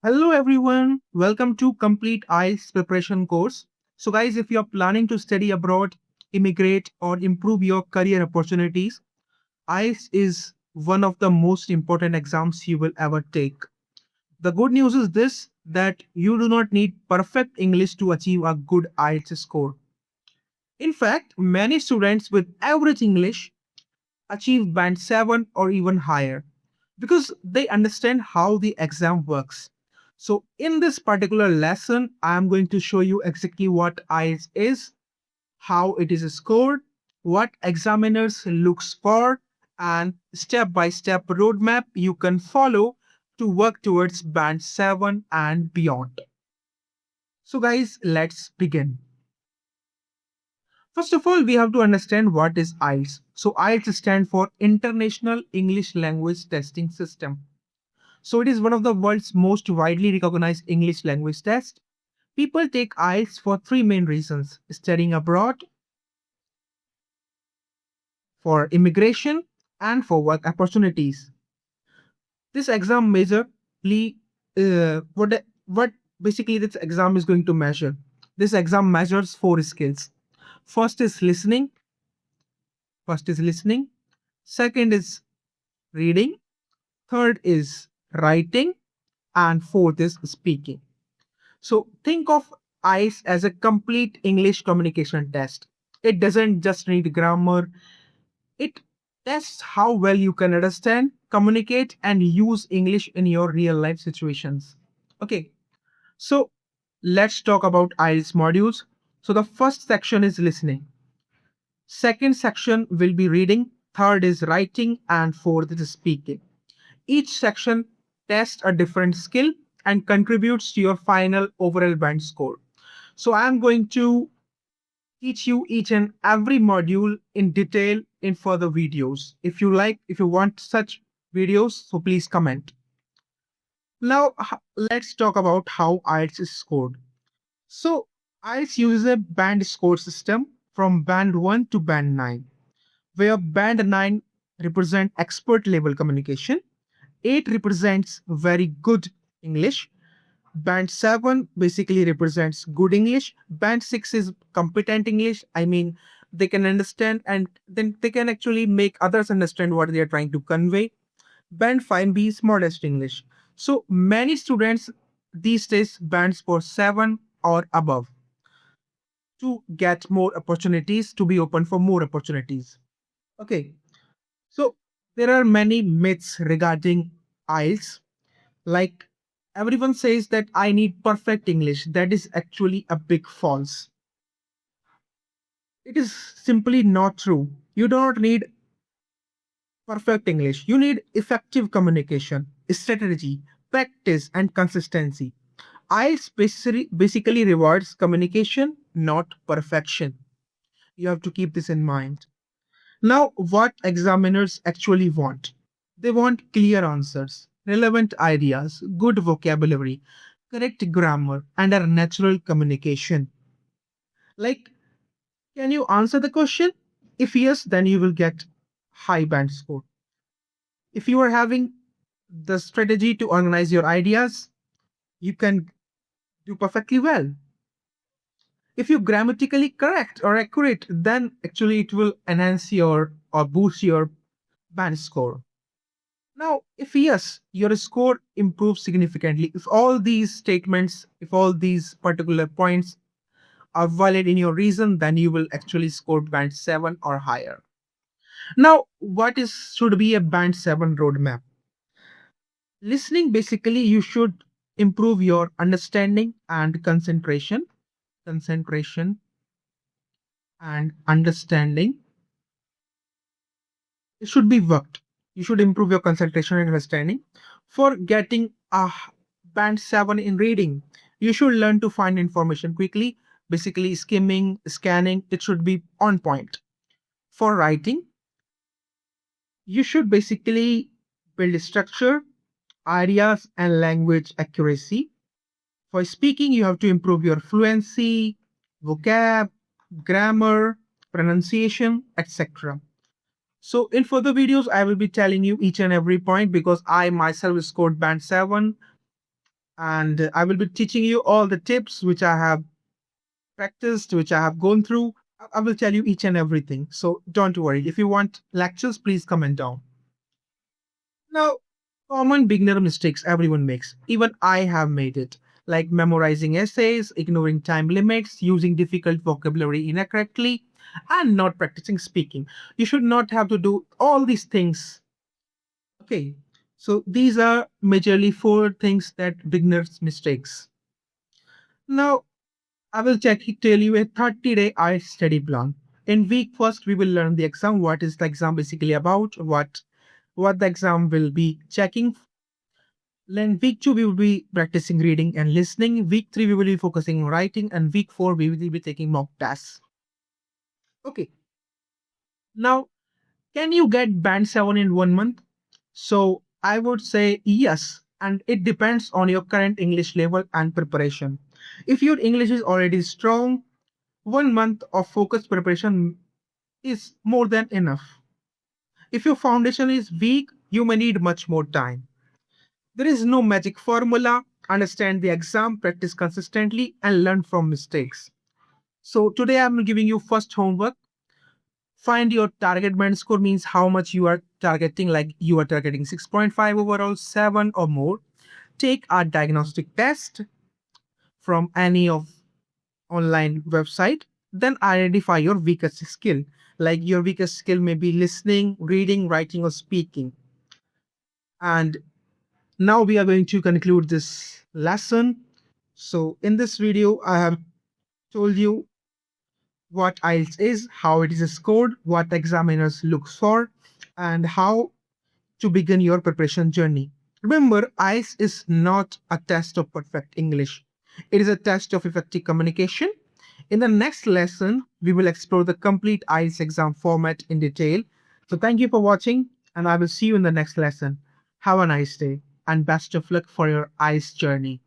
Hello everyone, welcome to Complete IELTS preparation course. So guys, if you're planning to study abroad, immigrate or improve your career opportunities, IELTS is one of the most important exams you will ever take. The good news is this that you do not need perfect English to achieve a good IELTS score. In fact, many students with average English achieve band 7 or even higher because they understand how the exam works. So, in this particular lesson, I am going to show you exactly what IELTS is, how it is scored, what examiners looks for, and step by step roadmap you can follow to work towards band 7 and beyond. So, guys, let's begin. First of all, we have to understand what is IELTS. So, IELTS stands for International English Language Testing System. So, it is one of the world's most widely recognized English language tests. People take IELTS for three main reasons: studying abroad, for immigration, and for work opportunities. This exam what basically this exam is going to measure. This exam measures four skills. First is listening. First is listening. Second is reading. Third is writing. And fourth is speaking. So think of ICE as a complete English communication test. It doesn't just need grammar, it tests how well you can understand, communicate, and use English in your real life situations. Okay, so let's talk about IELTS modules. So the first section is listening. Second section will be reading. Third is writing, and fourth is speaking. Each section tests a different skill and contributes to your final overall band score. So I'm going to teach you each and every module in detail in further videos. If you want such videos, so please comment. Now let's talk about how IELTS is scored. So IELTS uses a band score system from band 1 to band 9, where band 9 represent expert level communication, 8 represents very good English, band 7 basically represents good English, band 6 is competent English. I mean, they can understand and then they can actually make others understand what they are trying to convey. Band 5B is modest English. So many students these days bands for 7 or above to get more opportunities, to be open for more opportunities. Okay, so there are many myths regarding IELTS. Like, everyone says that I need perfect English. That is actually a big false. It is simply not true. You do not need perfect English. You need effective communication, strategy, practice, and consistency. IELTS basically rewards communication, not perfection. You have to keep this in mind. Now, what examiners actually want? They want clear answers, relevant ideas, good vocabulary, correct grammar, and a natural communication. Like, can you answer the question? If yes, then you will get high band score. If you are having the strategy to organize your ideas, you can do perfectly well. If you grammatically correct or accurate, then actually it will enhance your or boost your band score. Now, if yes, your score improves significantly. If all these statements, if all these particular points are valid in your reason, then you will actually score band 7 or higher. Now, what is should be a band 7 roadmap? Listening, basically, you should improve your understanding and concentration. Concentration and understanding. It should be worked. You should improve your concentration and understanding. For getting a band 7 in reading, you should learn to find information quickly. Basically, skimming, scanning, it should be on point. For writing, you should basically build structure, ideas, and language accuracy. For speaking, you have to improve your fluency, vocab, grammar, pronunciation, etc. So in further videos, I will be telling you each and every point because I myself scored band 7 and I will be teaching you all the tips which I have practiced, which I have gone through. I will tell you each and everything. So don't worry. If you want lectures, please comment down. Now, common beginner mistakes everyone makes. Even I have made it. Like memorizing essays, ignoring time limits, using difficult vocabulary incorrectly, and not practicing speaking. You should not have to do all these things. Okay. So these are majorly four things that beginners mistakes. Now, I will tell you a 30-day IELTS study plan. In week first, we will learn the exam, what is the exam basically about, what the exam will be checking. Then week 2, we will be practicing reading and listening. Week 3, we will be focusing on writing. And week 4, we will be taking mock tests. Okay. Now, can you get band 7 in 1 month? So I would say yes. And it depends on your current English level and preparation. If your English is already strong, 1 month of focused preparation is more than enough. If your foundation is weak, you may need much more time. There is no magic formula. Understand the exam, practice consistently, and learn from mistakes. So today I'm giving you first homework. Find your target band score, means how much you are targeting, like you are targeting 6.5 overall, 7 or more. Take a diagnostic test from any of online website. Then identify your weakest skill. Like your weakest skill may be listening, reading, writing, or speaking. And now we are going to conclude this lesson. So in this video, I have told you what IELTS is, how it is scored, what examiners look for, and how to begin your preparation journey. Remember, IELTS is not a test of perfect English. It is a test of effective communication. In the next lesson, we will explore the complete IELTS exam format in detail. So thank you for watching, and I will see you in the next lesson. Have a nice day, and best of luck for your IELTS journey.